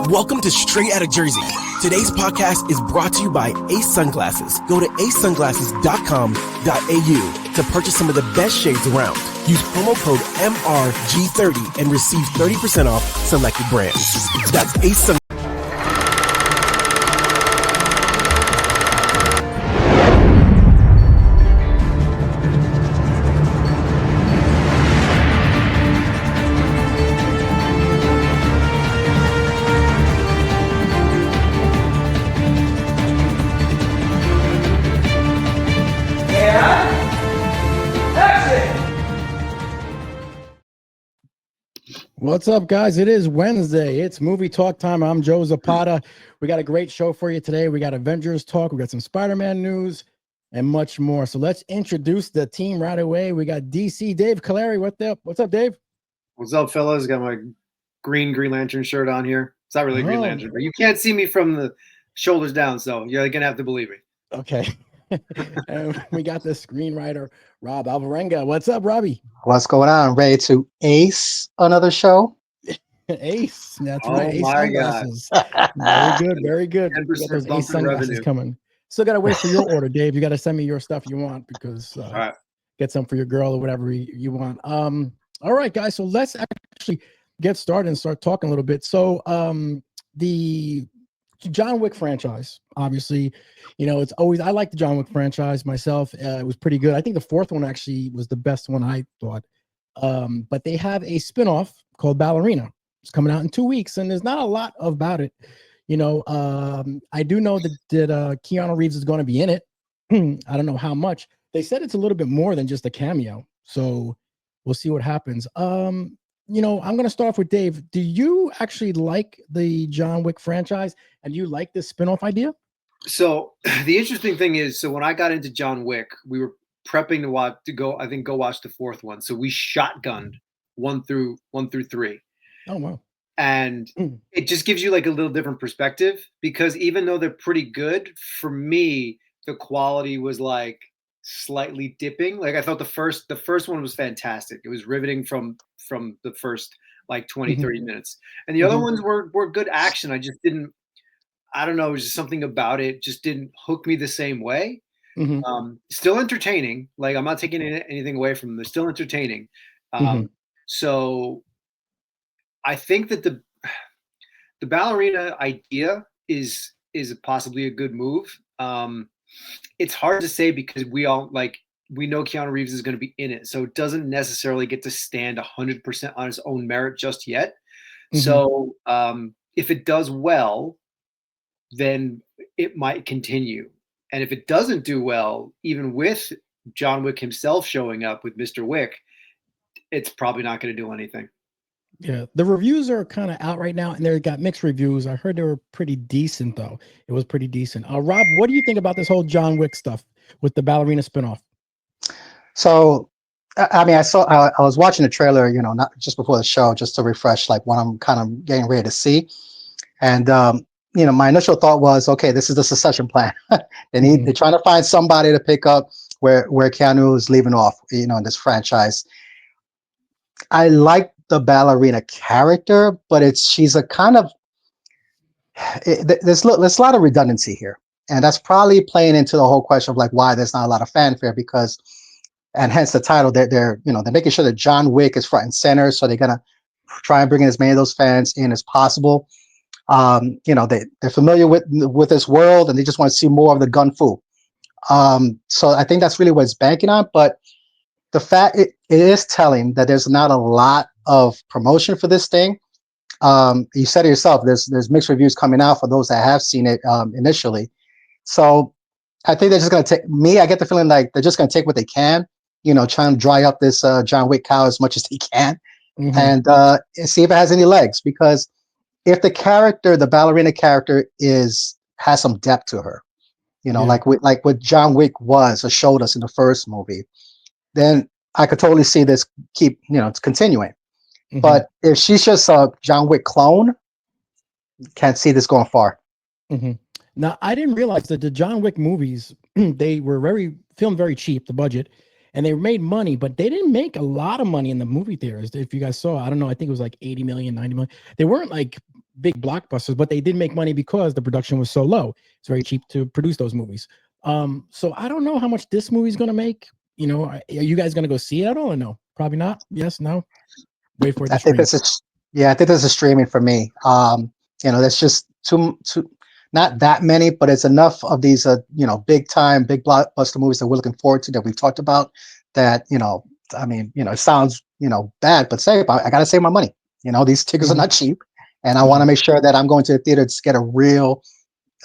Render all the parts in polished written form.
Welcome to Straight Outta Jersey. Today's podcast is brought to you by Ace Sunglasses. Go to acesunglasses.com.au to purchase some of the best shades around. Use promo code MRG30 and receive 30% off selected brands. That's Ace Sunglasses. What's up, guys? It is Wednesday. It's movie talk time. I'm Joe Zapata. We got a great show for you today. We got Avengers talk. We got some Spider-Man news and much more. So let's introduce the team right away. We got DC Dave Callari. What's up, Dave? What's up, fellas? Got my Green Lantern shirt on here. It's not really Green Lantern, but you can't see me from the shoulders down, so you're gonna have to believe me. Okay. And we got the screenwriter Rob Alvarenga. What's up, Robbie? What's going on? Ready to ace another show? Ace. That's Oh right. Ace my sunglasses. Very good. Very good. We got those Ace sunglasses revenue coming. Still got to wait for your order, Dave. You got to send me your stuff you want because all right. Get some for your girl or whatever you want. All right, guys. So let's actually get started and start talking a little bit. So the John Wick franchise, obviously, it's always, I like the John Wick franchise myself. It was pretty good. I think the fourth one actually was the best one, I thought. But they have a spinoff called Ballerina. It's coming out in 2 weeks, and there's not a lot about it. I do know that Keanu Reeves is going to be in it. I don't know how much. They said it's a little bit more than just a cameo, so we'll see what happens. I'm going to start off with Dave. Do you actually like the John Wick franchise, and do you like this spinoff idea? So the interesting thing is, when I got into John Wick, we were prepping to go watch the fourth one. So we shotgunned one through 3. Oh wow! And it just gives you like a little different perspective, because even though they're pretty good, for me the quality was like slightly dipping. Like I thought the first one was fantastic. It was riveting from the first like 20 30 minutes, and the other ones were good action. I don't know, it was just something about it just didn't hook me the same way. Still entertaining, like I'm not taking anything away from them. They're still entertaining. So I think that the ballerina idea is possibly a good move. It's hard to say because we know Keanu Reeves is going to be in it, so it doesn't necessarily get to stand 100% on its own merit just yet. So if it does well, then it might continue. And if it doesn't do well, even with John Wick himself showing up with Mr. Wick, it's probably not going to do anything. Yeah, the reviews are kind of out right now, and they got mixed reviews. I heard they were pretty decent, though. It was pretty decent. Rob, what do you think about this whole John Wick stuff with the ballerina spinoff? So, I mean, I was watching the trailer, not just before the show, just to refresh like what I'm kind of getting ready to see. And, my initial thought was, okay, this is the succession plan. They're trying to find somebody to pick up where Keanu is leaving off, in this franchise. I like the ballerina character, but she's a kind of, there's a lot of redundancy here. And that's probably playing into the whole question of like why there's not a lot of fanfare, because, and hence the title, they're making sure that John Wick is front and center. So they're going to try and bring in as many of those fans in as possible. They're familiar with this world, and they just want to see more of the gun fu. So I think that's really what it's banking on. But the fact it is telling that there's not a lot of promotion for this thing. You said it yourself, there's mixed reviews coming out for those that have seen it initially. So I think they're just going to I get the feeling like they're just going to take what they can, try and dry up this John Wick cow as much as they can, and see if it has any legs. Because if the ballerina character has some depth to her, like what John Wick was or showed us in the first movie, then I could totally see this it's continuing. But if she's just a John Wick clone, can't see this going far. Now, I didn't realize that the John Wick movies, they were filmed very cheap, the budget, and they made money, but they didn't make a lot of money in the movie theaters. If you guys saw, I don't know, I think it was like 80 million, 90 million. They weren't like big blockbusters, but they did make money because the production was so low. It's very cheap to produce those movies. So I don't know how much this movie's going to make. You know, are you guys going to go see it or no? Probably not. Yes, no. Wait for it to I think stream. this is yeah, I think this is streaming for me. There's just too not that many, but it's enough of these big time, big blockbuster movies that we're looking forward to that we've talked about. That it sounds bad, but I gotta save my money. These tickets are not cheap, and I want to make sure that I'm going to the theater to get a real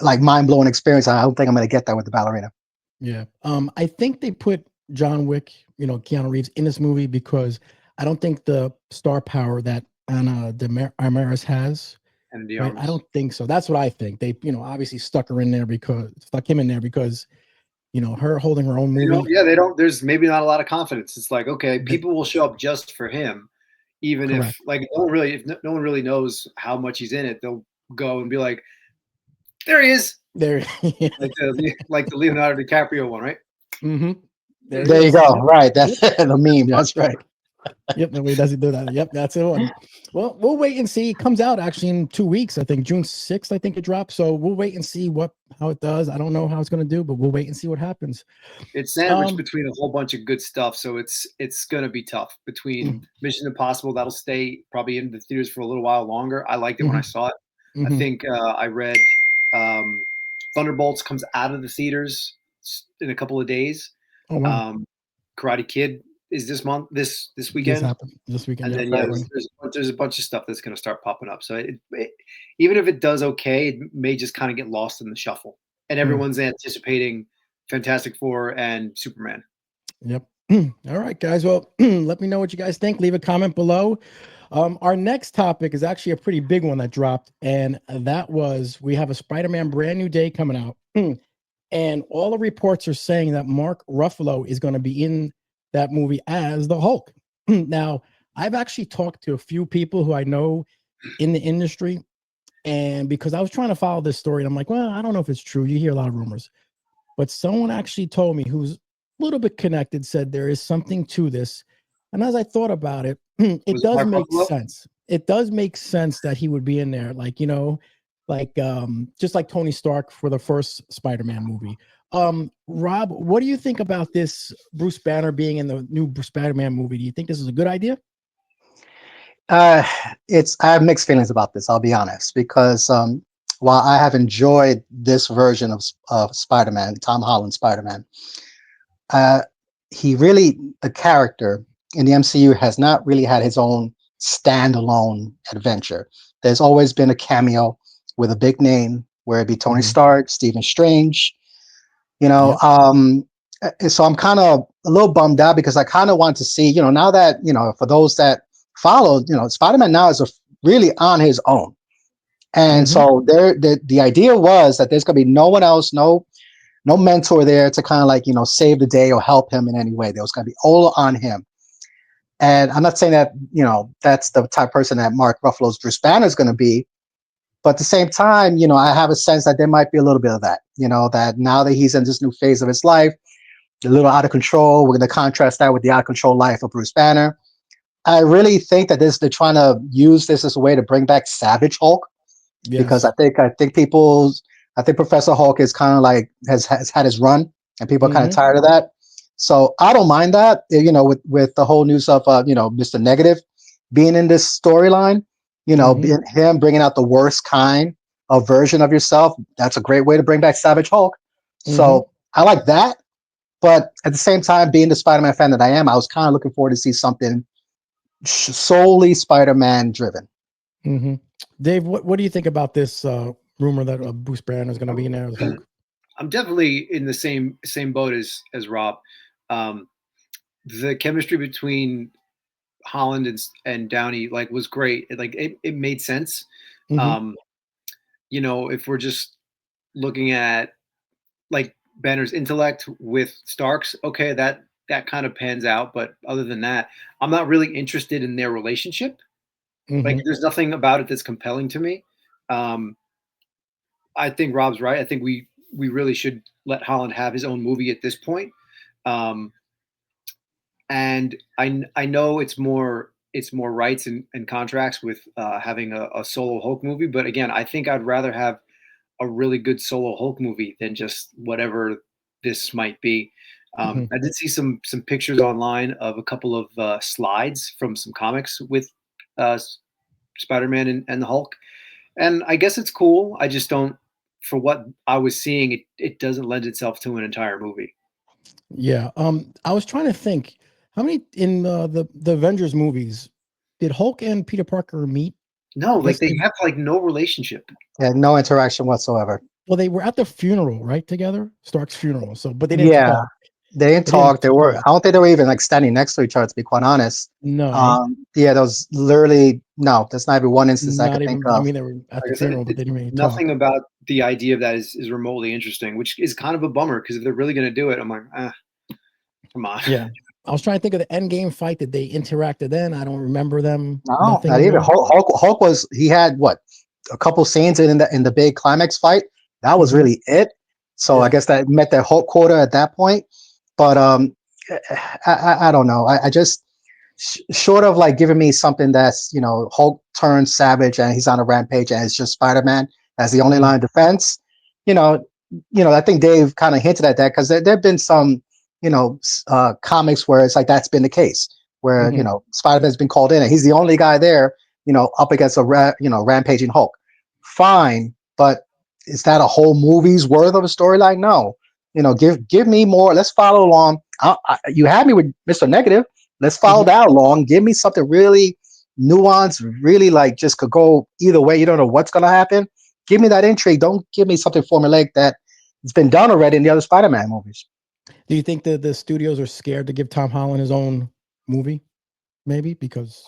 like mind blowing experience. I don't think I'm going to get that with the ballerina. Yeah. I think they put John Wick, Keanu Reeves in this movie because I don't think the star power that Anna de Armas has. And the Right? I don't think so. That's what I think. They, obviously stuck him in there because her holding her own movie. They don't. There's maybe not a lot of confidence. It's like, okay, people will show up just for him, even Correct. if no one really knows how much he's in it. They'll go and be like, there he is. There, like the Leonardo DiCaprio one, right? Mm-hmm. There you go. Right. That's the meme. That's right. Yep, nobody doesn't do that. Yep, that's the one. Well, we'll wait and see. It comes out actually in 2 weeks. I think June 6th, I think it drops. So we'll wait and see how it does. I don't know how it's going to do, but we'll wait and see what happens. It's sandwiched between a whole bunch of good stuff, so it's going to be tough. Between Mission Impossible, that'll stay probably in the theaters for a little while longer. I liked it when I saw it. I think I read Thunderbolts comes out of the theaters in a couple of days. Oh, wow. Karate Kid is this weekend. This weekend. And then there's a bunch of stuff that's going to start popping up. So even if it does okay, it may just kind of get lost in the shuffle. And everyone's anticipating Fantastic Four and Superman. Yep. All right, guys. Well, let me know what you guys think. Leave a comment below. Our next topic is actually a pretty big one that dropped, and that was we have a Spider-Man Brand New Day coming out, and all the reports are saying that Mark Ruffalo is going to be in that movie as the Hulk. Now, I've actually talked to a few people who I know in the industry, and because I was trying to follow this story, and I'm like, well, I don't know if it's true. You hear a lot of rumors, but someone actually told me who's a little bit connected said there is something to this. And as I thought about it, it does make sense. It does make sense that he would be in there, just like Tony Stark for the first Spider-Man movie. Rob, what do you think about this Bruce Banner being in the new Spider-Man movie? Do you think this is a good idea? I have mixed feelings about this. I'll be honest, because while I have enjoyed this version of Spider-Man, Tom Holland Spider-Man, the character in the MCU has not really had his own standalone adventure. There's always been a cameo with a big name, where it be Tony Stark, Stephen Strange, So I'm kind of a little bummed out because I kind of want to see, now that, for those that follow, Spider-Man now is really on his own. And so the idea was that there's going to be no one else, no mentor there to kind of save the day or help him in any way. There was going to be all on him. And I'm not saying that, that's the type of person that Mark Ruffalo's Bruce Banner is going to be. But at the same time, I have a sense that there might be a little bit of that, that now that he's in this new phase of his life, a little out of control, we're going to contrast that with the out of control life of Bruce Banner. I really think that they're trying to use this as a way to bring back Savage Hulk. Yes. Because I think Professor Hulk is kind of like has had his run, and people are kind of tired of that. So I don't mind that, with the whole news of Mr. Negative being in this storyline, being him bringing out the worst kind of version of yourself. That's a great way to bring back Savage Hulk. So I like that. But at the same time, being the Spider-Man fan that I am, I was kind of looking forward to see something solely Spider-Man driven. Dave, what do you think about this rumor that Bruce Banner is going to be in there as Hulk? I'm definitely in the same boat as Rob. The chemistry between Holland and Downey was great. It made sense. If we're just looking at Banner's intellect with Stark's, okay, that kind of pans out. But other than that, I'm not really interested in their relationship. There's nothing about it that's compelling to me. I think Rob's right. I think we really should let Holland have his own movie at this point. And I know it's more it's more rights and contracts with having a solo Hulk movie. But again, I think I'd rather have a really good solo Hulk movie than just whatever this might be. I did see some pictures online of a couple of slides from some comics with Spider-Man and the Hulk, and I guess it's cool. I just don't, for what I was seeing, it doesn't lend itself to an entire movie. Yeah. I was trying to think how many in the Avengers movies did Hulk and Peter Parker meet? No, like Yes, they have like no relationship. Yeah, no interaction whatsoever. Well, they were at the funeral, right, together, Stark's funeral. So, but they didn't Yeah, talk. they didn't They didn't talk. They were. talk. I don't think they were even like standing next to each other. To be quite honest. No, eh? Yeah, there was literally no. There's not even one instance I Not could think even. I of. mean, they were at Like the I said, funeral, but they didn't really nothing talk. about the idea of that is remotely interesting, which is kind of a bummer because if they're really going to do it, I'm like, come on. Yeah. I was trying to think of the end game fight that they interacted in. I don't remember them. No, Nothing not even. more. Hulk was. He had what a couple scenes in the big climax fight. That was Mhm. really it. So I Yeah. guess that met their Hulk quota at that point. But I don't know. I just short of like giving me something that's Hulk turns savage and he's on a rampage and it's just Spider-Man as the only Mhm. line of defense. You know, I think Dave kind of hinted at that because there've been some comics where it's like that's been the case where Mhm. Spider-Man's been called in and he's the only guy there up against a rampaging Hulk. Fine, but is that a whole movie's worth of a storyline? No. Give me more. Let's follow along. You had me with Mr. Negative. Let's follow Mhm. that along. Give me something really nuanced, really like just could go either way. You don't know what's gonna happen. Give me that intrigue. Don't give me something formulaic that it's been done already in the other Spider-Man movies. Do you think that the studios are scared to give Tom Holland his own movie? Maybe because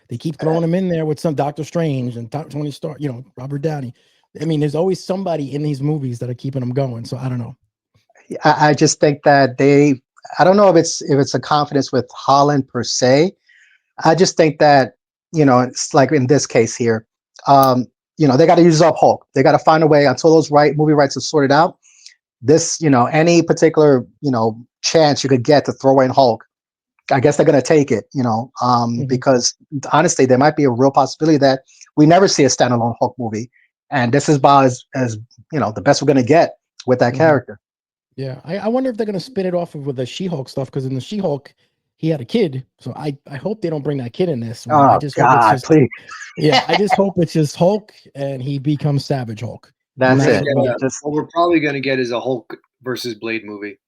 they keep throwing him in there with some Doctor Strange and Tony Stark, Robert Downey. I mean, there's always somebody in these movies that are keeping them going. So I don't know. I just think that I don't know if it's a confidence with Holland per se. I just think that it's like in this case here, they got to use up Hulk. They got to find a way until those movie rights are sorted out. This, any particular chance you could get to throw in Hulk, I guess they're going to take it. Because honestly, there might be a real possibility that we never see a standalone Hulk movie, and this is about as the best we're going to get with that character. Yeah, I wonder if they're going to spin it off with the She-Hulk stuff because in the She-Hulk, he had a kid. So I hope they don't bring that kid in this one. I Oh just hope it's God, just please! yeah. I just hope it's just Hulk and he becomes Savage Hulk. That's it. What we're probably going to get is a Hulk versus Blade movie.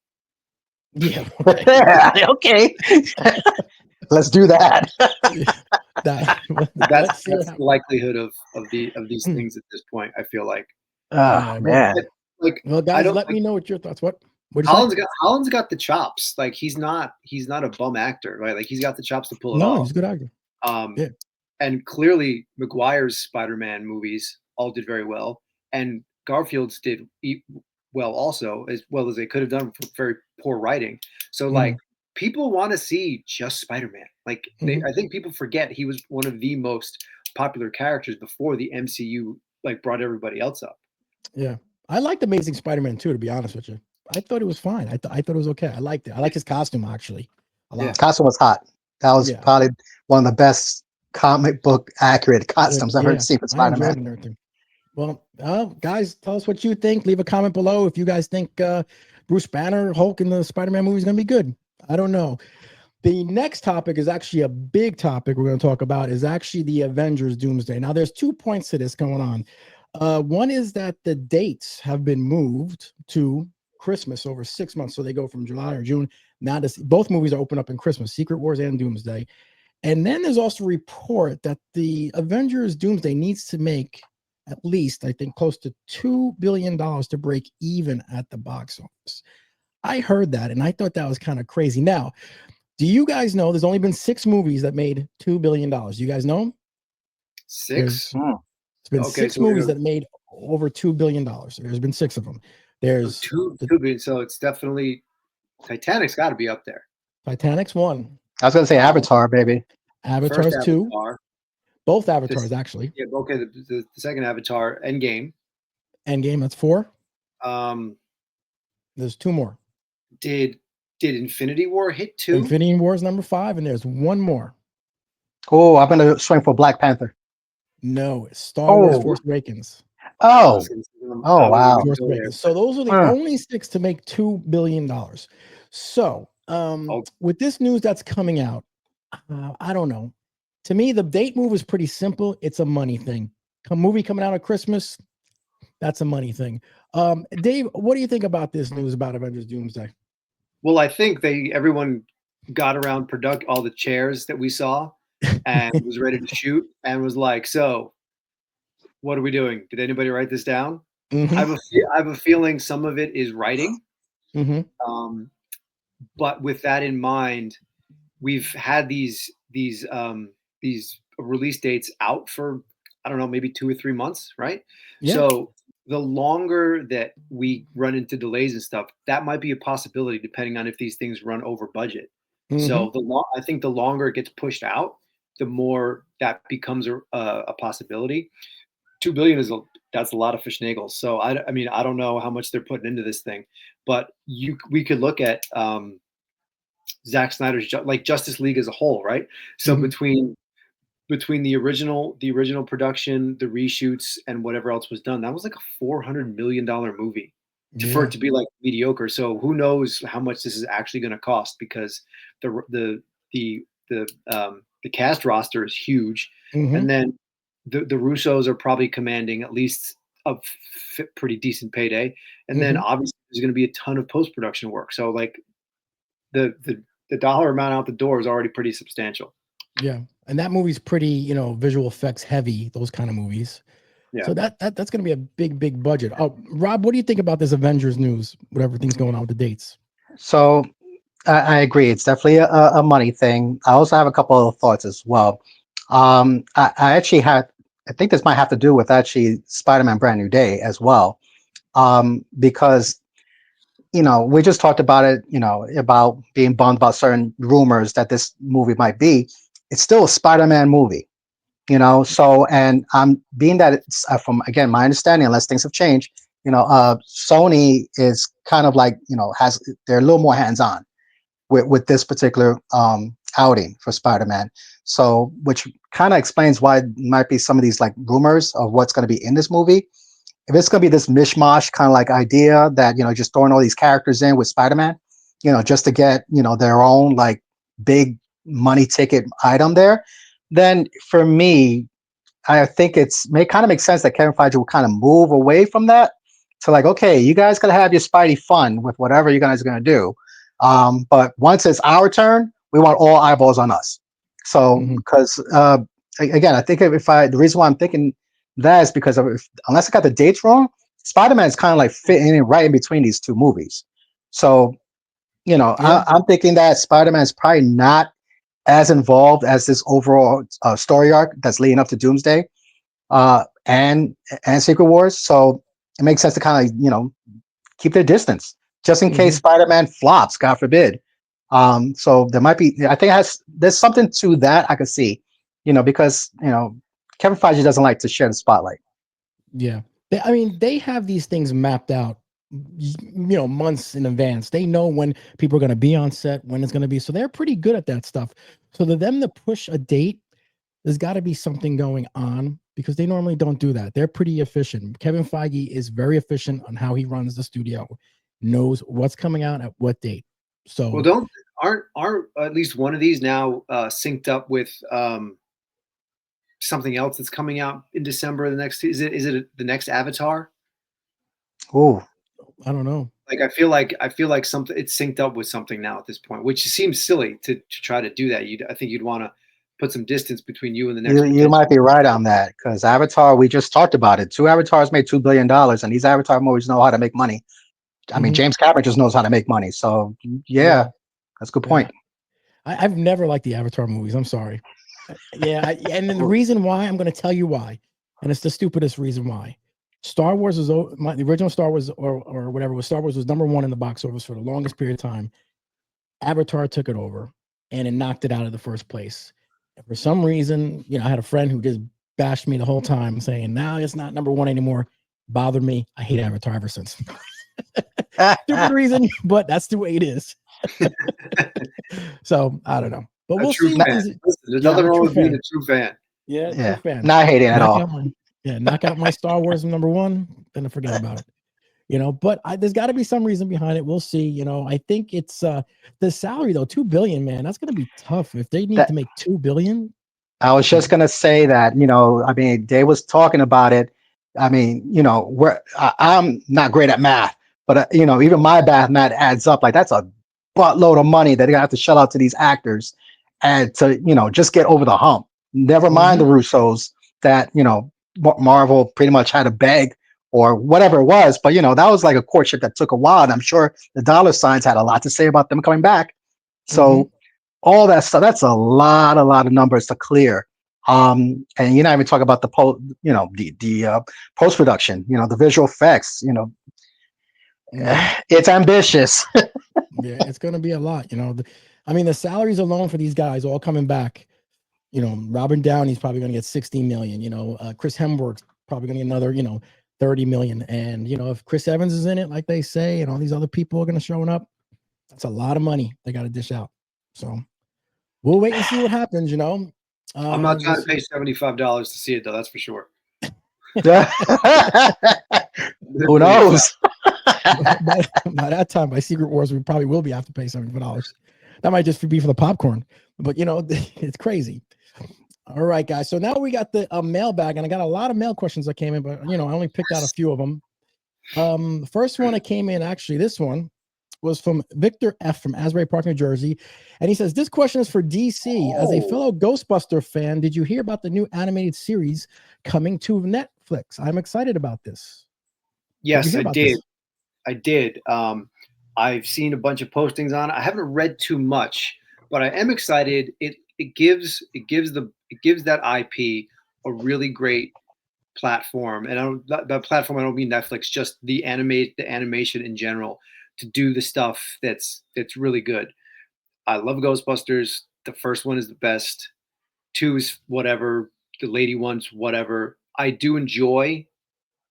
Yeah. Okay. Okay. Let's do that. That's the likelihood of these things at this point. I feel like. Oh man. Well, guys, let me know what your thoughts. What Holland's got the chops. Like he's not a bum actor, right? Like he's got the chops to pull it off. He's a good actor. Yeah. And clearly Maguire's Spider-Man movies all did very well, and Garfield's did well also, as well as they could have done for very poor writing. So like people want to see just Spider-Man. Like I think people forget he was one of the most popular characters before the MCU like brought everybody else up. Yeah. I liked Amazing Spider-Man too, to be honest with you. I thought it was fine. I thought it was okay. I liked it. I like his costume actually a lot. Yeah. Costume was hot. That was probably one of the best comic book accurate costumes I've ever seen for Spider-Man. I enjoyed it and everything. Well, guys, tell us what you think. Leave a comment below if you guys think Bruce Banner, Hulk in the Spider-Man movie is going to be good. I don't know. The next topic is actually a big topic we're going to talk about is actually the Avengers Doomsday. Now, there's 2 points to this going on. One is that the dates have been moved to Christmas over 6 months. So they go from July or June. Now both movies are open up in Christmas, Secret Wars and Doomsday. And then there's also a report that the Avengers Doomsday needs to make at least, I think, close to $2 billion to break even at the box office. I heard that, and I thought that was kind of crazy. Now, do you guys know there's only been 6 movies that made $2 billion? You guys know them? 6? It's been 6 movies that made over $2 billion. There's been 6 of them. There's two billion, so it's definitely Titanic's got to be up there. Titanic's 1. I was going to say Avatar, baby. Avatar's 2. Avatar. Both Avatars, actually. Yeah, okay. The second Avatar, Endgame. Endgame, that's 4. There's 2 more. Did Infinity War hit 2? Infinity War is number 5, and there's 1 more. Oh, I'm gonna swing for Black Panther. No, Star Wars Oh, Force Awakens. oh, oh, I was wow. gonna Force go there. Awakens. So those are the Huh. only six to make $2 billion. So Oh. with this news that's coming out, I don't know. To me, the date move is pretty simple. It's a money thing. A movie coming out at Christmas, that's a money thing. Dave, what do you think about this news about Avengers Doomsday? Well, I think everyone got around all the chairs that we saw and was ready to shoot and was like, so what are we doing? Did anybody write this down? Mm-hmm. I have a feeling some of it is writing. Mm-hmm. But with that in mind, we've had these release dates out for, I don't know, maybe 2 or 3 months, right? Yeah. So the longer that we run into delays and stuff, that might be a possibility depending on if these things run over budget. Mm-hmm. So I think the longer it gets pushed out, the more that becomes a possibility. 2 billion that's a lot of fish nagels. So I mean, I don't know how much they're putting into this thing, but we could look at Zack Snyder's like Justice League as a whole, right? So Mm-hmm. between the original production, the reshoots, and whatever else was done, that was like a $400 million movie for Yeah. it to be like mediocre. So who knows how much this is actually going to cost, because the the cast roster is huge, Mm-hmm. and then the Russos are probably commanding at least a pretty decent payday, and then Mm-hmm. obviously there's going to be a ton of post production work. So like the dollar amount out the door is already pretty substantial. Yeah. And that movie's pretty, visual effects heavy, those kind of movies. Yeah. So that's going to be a big budget. Rob, what do you think about this Avengers news? Whatever things going on with the dates. So I agree. It's definitely a money thing. I also have a couple of thoughts as well. I actually had, I think this might have to do with actually Spider-Man Brand New Day as well. Because, we just talked about it, about being bummed about certain rumors that this movie might be. It's still a Spider-Man movie, so, and I'm being that it's from, again, my understanding, unless things have changed, Sony is kind of like, they're a little more hands-on with this particular outing for Spider-Man. So, which kind of explains why it might be some of these like rumors of what's going to be in this movie. If it's going to be this mishmash kind of like idea that, just throwing all these characters in with Spider-Man, just to get, their own like big money ticket item there, then for me, I think kind of makes sense that Kevin Feige will kind of move away from that to like, okay, you guys gotta have your Spidey fun with whatever you guys are gonna do. But once it's our turn, we want all eyeballs on us. So Mm-hmm. because again, I think the reason why I'm thinking that is because unless I got the dates wrong, Spider-Man is kind of like fitting in right in between these two movies. So Yeah. I'm thinking that Spider-Man is probably not as involved as this overall story arc that's leading up to Doomsday and Secret Wars. So it makes sense to kind of keep their distance just in case Mm-hmm. Spider-Man flops, God forbid. So there might be. I think there's something to that I could see, because Kevin Feige doesn't like to share the spotlight. Yeah. They have these things mapped out, months in advance. They know when people are going to be on set, when it's going to be. So they're pretty good at that stuff. So to them to push a date, there's got to be something going on, because they normally don't do that. They're pretty efficient. Kevin Feige is very efficient on how he runs the studio, knows what's coming out at what date. Well, So aren't at least one of these now synced up with something else that's coming out in December? Is it the next Avatar? Ooh, I don't know. Like I feel like something it's synced up with something now at this point, which seems silly to try to do that. I think you'd want to put some distance between you and the next you potential. might be right on that because Avatar, we just talked about it. Two Avatars made $2 billion, and these Avatar movies know how to make money. I mean, Mhm. James Cameron just knows how to make money. So yeah, that's a good Yeah. point. I've never liked the Avatar movies. I'm sorry. And then the reason why, I'm going to tell you why, and it's the stupidest reason why. Star Wars was the original Star Wars or whatever was Star Wars was #1 in the box office for the longest period of time. Avatar took it over, and it knocked it out of the first place. And for some reason, I had a friend who just bashed me the whole time, saying, "Now it's not #1 anymore." Bothered me. I hate Avatar ever since. Stupid reason, but that's the way it is. So I don't know. But we'll true see. fan. Listen, There's yeah, nothing I'm a wrong true with being fan. a true fan. Yeah, Yeah, true fan. not hating at all. Knock out my Star Wars #1, then forget about it. But there's got to be some reason behind it. We'll see. I think it's the salary though, $2 billion, man. That's gonna be tough if they need to make $2 billion. I was just gonna say that, I mean, they was talking about it. I mean, I'm not great at math, but even my math adds up. Like that's a buttload of money that they have to shell out to these actors, and to just get over the hump. Never mind the Russos that Marvel pretty much had to beg or whatever it was, but that was like a courtship that took a while, and I'm sure the dollar signs had a lot to say about them coming back. So all that stuff, that's a lot of numbers to clear. And you're not even talking about the post production, the visual effects, it's ambitious. Yeah, it's gonna be a lot. I mean, the salaries alone for these guys all coming back. Robert Downey's probably gonna get 60 million. Chris Hemsworth's probably gonna get another 30 million. And if Chris Evans is in it, like they say, and all these other people are gonna showing up, that's a lot of money they got to dish out. So we'll wait and see what happens. I'm not trying to pay $75 to see it though. That's for sure. Who knows? by that time, by Secret Wars, we probably will be have to pay $75. That might just be for the popcorn, but it's crazy. All right, guys. So now we got the mailbag, and I got a lot of mail questions that came in, but I only picked out a few of them. The first one that came in, actually, this one was from Victor F. from Asbury Park, New Jersey. And he says, this question is for DC. As a fellow Ghostbuster fan, did you hear about the new animated series coming to Netflix? I'm excited about this. Yes, I did. I did. I've seen a bunch of postings on it. I haven't read too much, but I am excited. It gives that IP a really great platform. And that platform, I don't mean Netflix, just the animation in general, to do the stuff that's really good. I love Ghostbusters. The first one is the best. 2 is whatever. The lady one's whatever. I did enjoy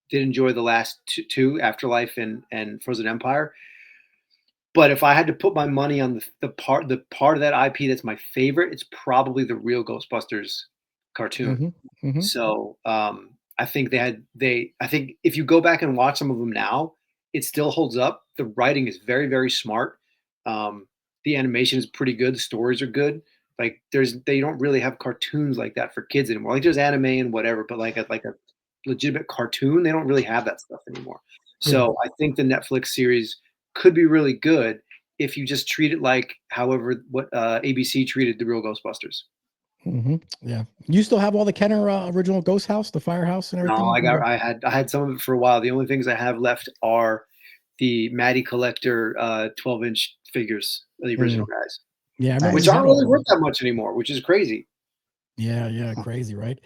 the last two, Afterlife and Frozen Empire. But if I had to put my money on the part of that IP that's my favorite, it's probably the real Ghostbusters cartoon. So I think I think if you go back and watch some of them now, it still holds up. The writing is very, very smart. The animation is pretty good. The stories are good. Like they don't really have cartoons like that for kids anymore. Like there's anime and whatever, but like a legitimate cartoon, they don't really have that stuff anymore. So I think the Netflix series could be really good if you just treat it like what ABC treated the real Ghostbusters. Yeah. You still have all the Kenner original Ghost House, the firehouse, and everything? No, I had some of it for a while. The only things I have left are the Matty Collector 12-inch figures of the original guys. Yeah, I remember which aren't really worth that much anymore, which is crazy. Yeah, crazy, right?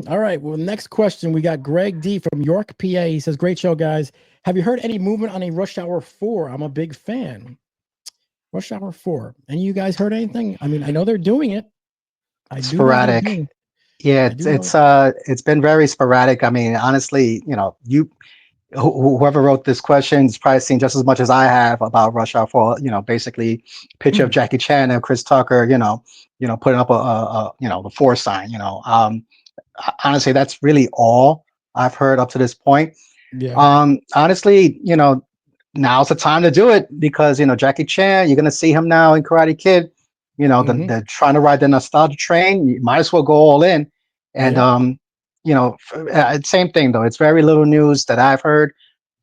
All right. Well, next question. We got Greg D from York, PA. He says, great show, guys. Have you heard any movement on a Rush Hour 4? I'm a big fan. Rush Hour 4. And you guys heard anything? I mean, I know they're doing it. Sporadic. Yeah, it's been very sporadic. I mean, honestly, whoever wrote this question has probably seen just as much as I have about Rush Hour 4. Basically, picture of Jackie Chan and Chris Tucker. Putting up the 4 sign. Honestly, that's really all I've heard up to this point. Yeah. Honestly, now's the time to do it because Jackie Chan, you're gonna see him now in Karate Kid. They're trying to ride the nostalgia train. You might as well go all in. And same thing though. It's very little news that I've heard.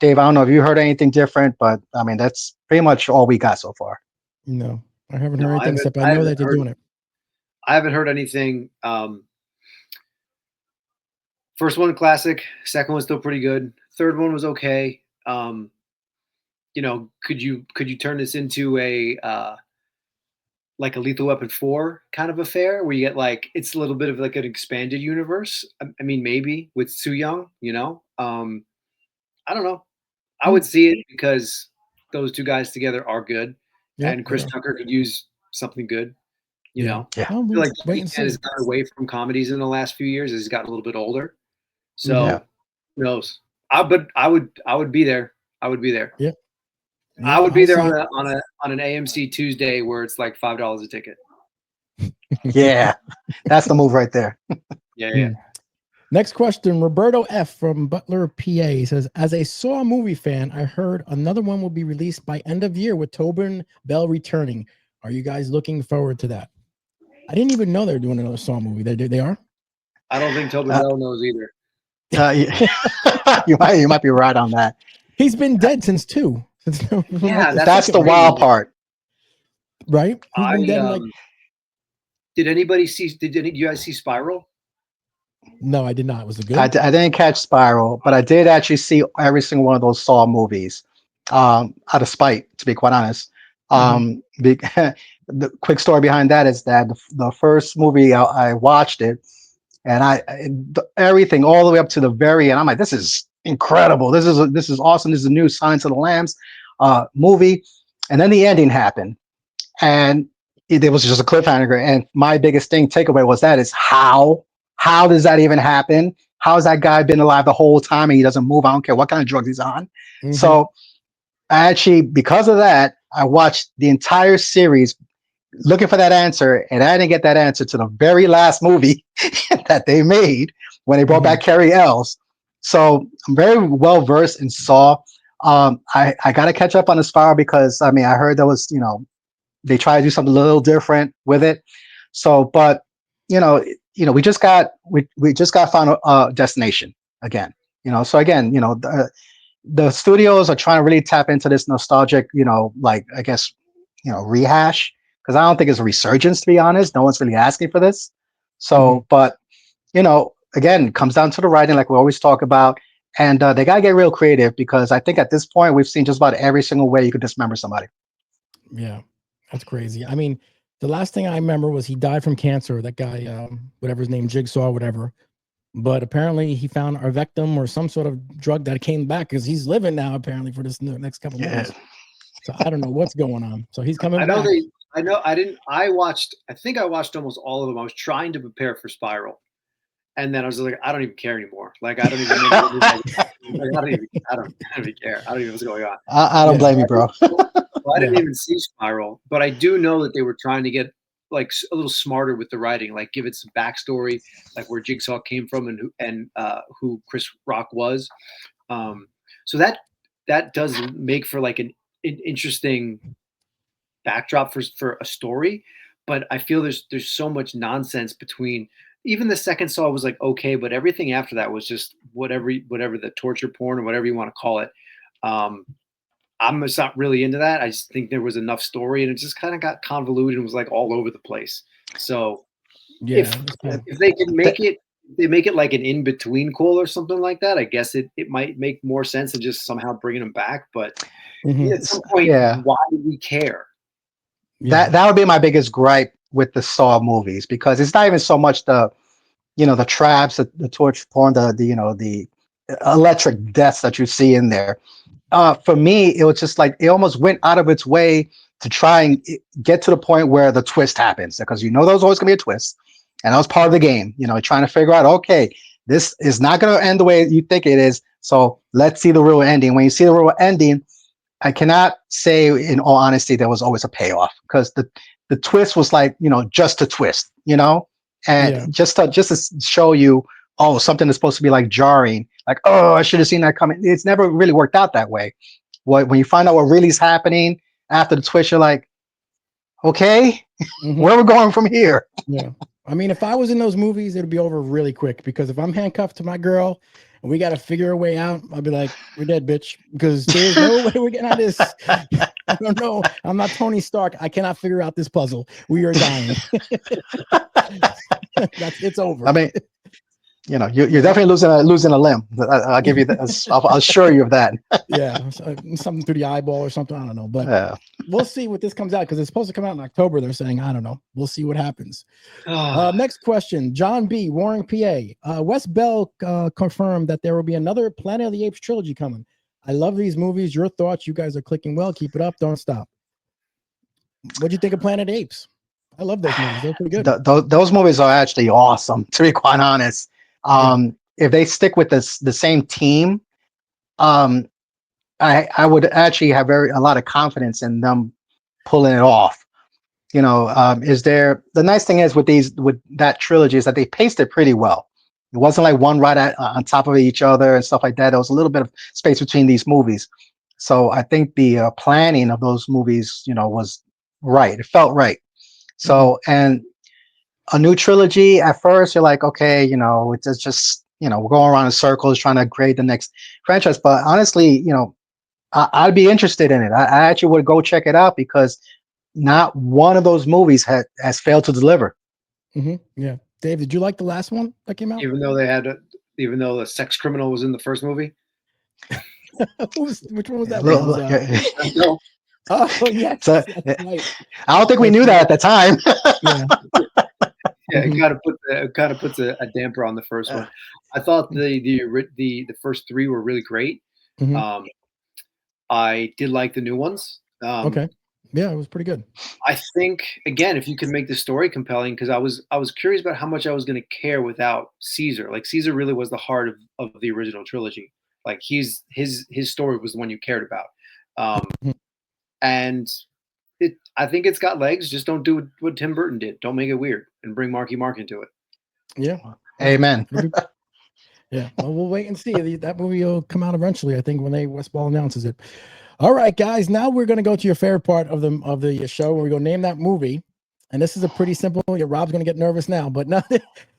Dave, I don't know if you heard anything different, but I mean that's pretty much all we got so far. No, I haven't heard anything except I know that they're doing it. I haven't heard anything. First one classic. Second one's still pretty good. Third one was okay. Could you turn this into a like a Lethal Weapon 4 kind of affair where you get it's a little bit of like an expanded universe? I mean, maybe with Soo Young, I don't know. I would see it because those two guys together are good, and Chris Tucker could use something good. Yeah. I feel like Jackie Chan has gotten away from comedies in the last few years as he's gotten a little bit older. So who knows? I would be there. I would be there. Yeah. I would be there on an AMC Tuesday where it's like $5 a ticket. Yeah, that's the move right there. Yeah. Next question, Roberto F. from Butler, PA says, as a Saw movie fan, I heard another one will be released by end of year with Tobin Bell returning. Are you guys looking forward to that? I didn't even know they were doing another Saw movie. They are? I don't think Tobin Bell knows either. You might be right on that. He's been dead since 2. Yeah, That's the wild part. Right? He's been dead like... Did anybody see, did you guys see Spiral? No, I did not. Was it good? I didn't catch Spiral, but I did actually see every single one of those Saw movies, out of spite, to be quite honest. The quick story behind that is that the first movie I watched it, and everything all the way up to the very end, I'm like, this is incredible. This is awesome. This is a new Silence of the Lambs movie, and then the ending happened, and it was just a cliffhanger. And my biggest takeaway was that is how does that even happen? How has that guy been alive the whole time and he doesn't move? I don't care what kind of drugs he's on. So I actually, because of that, I watched the entire series looking for that answer, and I didn't get that answer to the very last movie that they made when they brought back Carrie Ells. So I'm very well versed in Saw. I got to catch up on the Spiral because I heard there was, they try to do something a little different with it. So, but we just got Final Destination again. So again, the studios are trying to really tap into this nostalgic, I guess, rehash, because I don't think it's a resurgence, to be honest. No one's really asking for this. So, but again, it comes down to the writing, like we always talk about, and they gotta get real creative, because I think at this point we've seen just about every single way you could dismember somebody. Yeah, that's crazy. I mean, the last thing I remember was he died from cancer. That guy, whatever his name, Jigsaw, whatever. But apparently he found Arvectum or some sort of drug that came back, because he's living now apparently for this next couple months. So I don't know what's going on. So he's coming back. I think I watched almost all of them. I was trying to prepare for Spiral, and then I was like, I don't even care anymore. Like, I don't even remember. I don't even care. I don't even know what's going on. I don't blame you, bro. I didn't even see Spiral, but I do know that they were trying to get like a little smarter with the writing, like give it some backstory, like where Jigsaw came from and who Chris Rock was. So that does make for like an interesting backdrop for a story. But I feel there's so much nonsense between. Even the second Saw was like okay, but everything after that was just whatever the torture porn or whatever you want to call it. I'm just not really into that. I just think there was enough story, and it just kind of got convoluted and was like all over the place. So if they can make it like an in between call or something like that, I guess it might make more sense than just somehow bringing them back. But at some point, why do we care? That would be my biggest gripe with the Saw movies, because it's not even so much the traps, the torture porn, the electric deaths that you see in there. For me, it was just like it almost went out of its way to try and get to the point where the twist happens, because there's always gonna be a twist, and that was part of the game. Trying to figure out, okay, this is not gonna end the way you think it is, so let's see the real ending. When you see the real ending, I cannot say in all honesty there was always a payoff, because the twist was like just a twist, and just to show you, oh, something is supposed to be like jarring, like, oh, I should have seen that coming. It's never really worked out that way. When you find out what really is happening after the twist, you're like, okay, where are we going from here? Yeah. I mean, if I was in those movies, it'd be over really quick, because if I'm handcuffed to my girl and we got to figure a way out, I'd be like, we're dead, bitch, because there's no way we're getting out of this. I don't know. I'm not Tony Stark. I cannot figure out this puzzle. We are dying. It's over. I mean, you're definitely losing a limb. I'll give you that. I'll assure you of that. Yeah, something through the eyeball or something. I don't know, but we'll see what this comes out, because it's supposed to come out in October. They're saying, I don't know. We'll see what happens. Next question, John B. Warren, PA. Wes Bell confirmed that there will be another Planet of the Apes trilogy coming. I love these movies. Your thoughts? You guys are clicking well. Keep it up. Don't stop. What do you think of Planet of the Apes? I love those movies. They're pretty good. Those movies are actually awesome, to be quite honest. If they stick with the same team, I would actually have a lot of confidence in them pulling it off. Is there the nice thing is with that trilogy is that they paced it pretty well. It wasn't like one on top of each other and stuff like that. There was a little bit of space between these movies. So I think the planning of those movies, was right. It felt right. So, and a new trilogy, at first you're like, okay, it's just, we're going around in circles trying to create the next franchise. But honestly, I'd be interested in it. I actually would go check it out because not one of those movies has failed to deliver. Yeah. Dave, did you like the last one that came out? Even though the sex criminal was in the first movie. Which one was that? Oh yes. So, right. I don't think we knew that at the time. Yeah, it kind of puts a damper on the first one. I thought the first three were really great. I did like the new ones. Okay. Yeah, it was pretty good. I think again, if you could make the story compelling, because I was curious about how much I was going to care without Caesar. Like Caesar really was the heart of the original trilogy. Like his story was the one you cared about, and I think it's got legs. Just don't do what Tim Burton did. Don't make it weird and bring Marky Mark into it. Yeah. Amen. Yeah. Well, we'll wait and see. That movie will come out eventually, I think, when Westball announces it. All right, guys. Now we're going to go to your favorite part of the show where we go name that movie. And this is a pretty simple. Yeah, Rob's going to get nervous now, but no,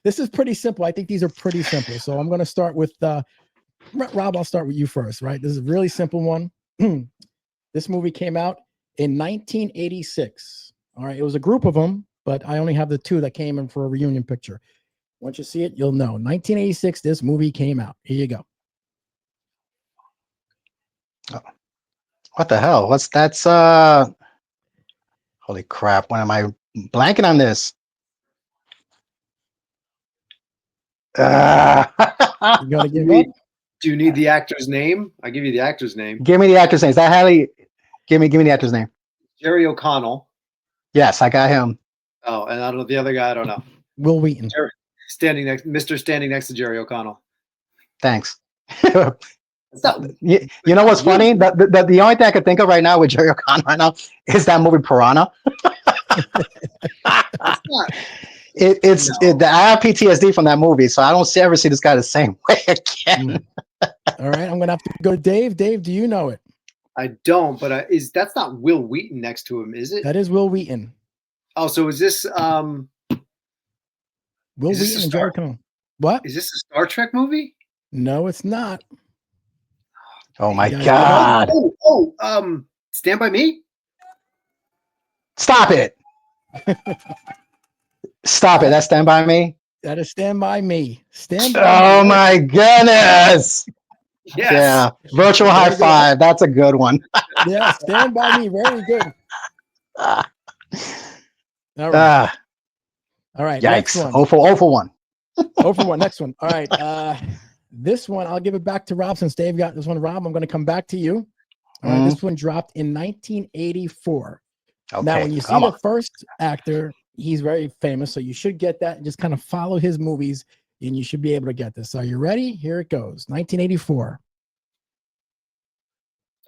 this is pretty simple. I think these are pretty simple. So I'm going to start with Rob. I'll start with you first. Right. This is a really simple one. This movie came out in 1986. All right. It was a group of them, but I only have the two that came in for a reunion picture. Once you see it, you'll know. 1986, this movie came out. Here you go. Oh. What the hell? Holy crap. When am I blanking on this? You gotta give up? Do you need the actor's name? I give you the actor's name. Give me the actor's name. Is that Haley? Give me the actor's name. Jerry O'Connell. Yes, I got him. Oh, and I don't know the other guy. I don't know. Will Wheaton. Mr. Standing next to Jerry O'Connell. Thanks. Not, you know what's funny? The only thing I could think of right now with Jerry O'Connell right now is that movie Piranha. I have PTSD from that movie, so I don't ever see this guy the same way again. All right, I'm gonna have to go to Dave. Dave, do you know it? I don't, but that's not Will Wheaton next to him, is it? That is Will Wheaton. Oh, so is this Will Wheaton and Jerry O'Connell? What? Is this a Star Trek movie? No, it's not. Oh my God! Stand By Me. Stop it! Stop it! That's Stand By Me. That is Stand By Me. Stand By Oh Me. My goodness! Yes. Yeah, virtual high five. That's a good one. Yeah, Stand By Me. Very good. All right. All right. Yikes! Next one. 0 for 1. 0 for 1. Next one. All right. This one, I'll give it back to Rob since Dave got this one. Rob, I'm going to come back to you. All right. This one dropped in 1984. Okay, now, when you see the first actor, he's very famous, so you should get that and just kind of follow his movies, and you should be able to get this. Are you ready? Here it goes. 1984.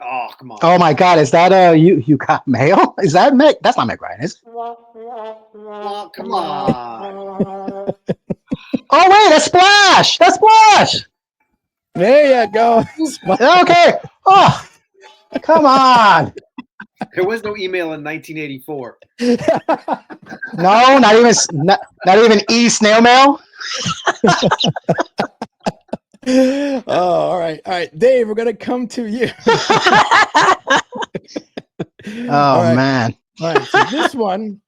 Oh, come on. Oh my God, is that you got mail? Is that Meg? That's not Meg Ryan, is it? Oh, come on. Oh wait, that's Splash. That's Splash. There you go. Okay. Oh, come on. There was no email in 1984. No, not even snail mail. Oh, all right, Dave. We're gonna come to you. Oh man! All right, so this one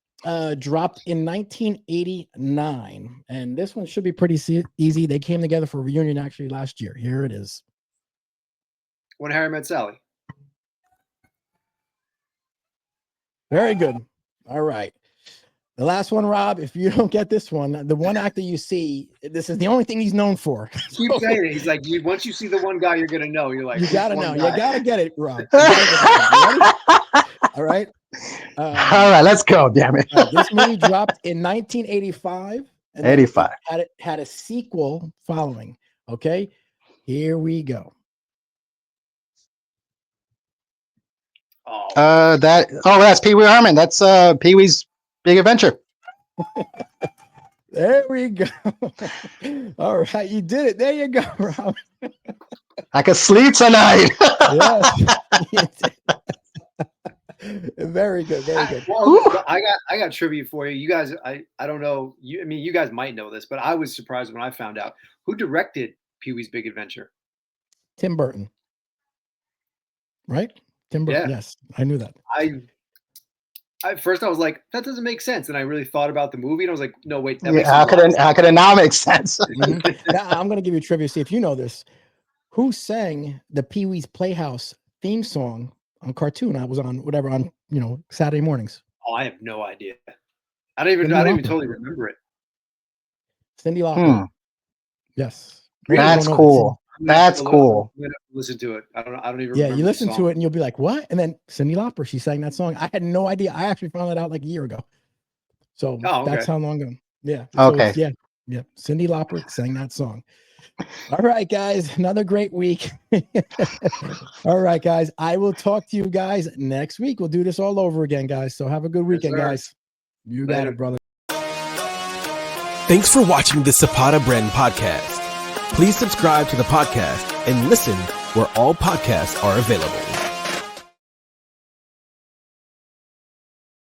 dropped in 1989, and this one should be pretty easy. They came together for a reunion actually last year. Here it is. When Harry Met Sally. Very good. All right. The last one, Rob, if you don't get this one, the one actor you see, this is the only thing he's known for. Keep saying it. He's like, once you see the one guy, you're going to know. You're like, you got to know. You got to get it, Rob. All right. All right, let's go. Damn it. This movie dropped in 1985. And 85. Had a sequel following. Okay. Here we go. That's Pee Wee Herman. That's Pee Wee's Big Adventure. There we go. All right, you did it. There you go, Rob. I could sleep tonight. Yes. Very good. Very good. Well, I got trivia for you. You guys, I don't know. You guys might know this, but I was surprised when I found out who directed Pee-wee's Big Adventure. Tim Burton. Right? Tim Burton. Yeah. Yes, I knew that. At first I was like, that doesn't make sense. And I really thought about the movie and I was like, no, wait, that Yeah, makes how could it now make sense? Now, I'm going to give you trivia. See if you know this. Who sang the Pee-wee's Playhouse theme song on cartoon? I was on whatever on Saturday mornings. Oh, I have no idea. I don't even totally remember it. Cyndi Lauper. Yes. That's cool. That's cool. I'm gonna listen to it. I don't even. Yeah, remember you the listen song. to it and you'll be like, "What?" And then Cyndi Lauper, she sang that song. I had no idea. I actually found that out like a year ago. So that's how long ago. Yeah. Okay. So yeah. Cyndi Lauper sang that song. All right, guys. Another great week. All right, guys. I will talk to you guys next week. We'll do this all over again, guys. So have a good weekend, guys. You got it, brother. Thanks for watching the Zapata Brand podcast. Please subscribe to the podcast and listen where all podcasts are available.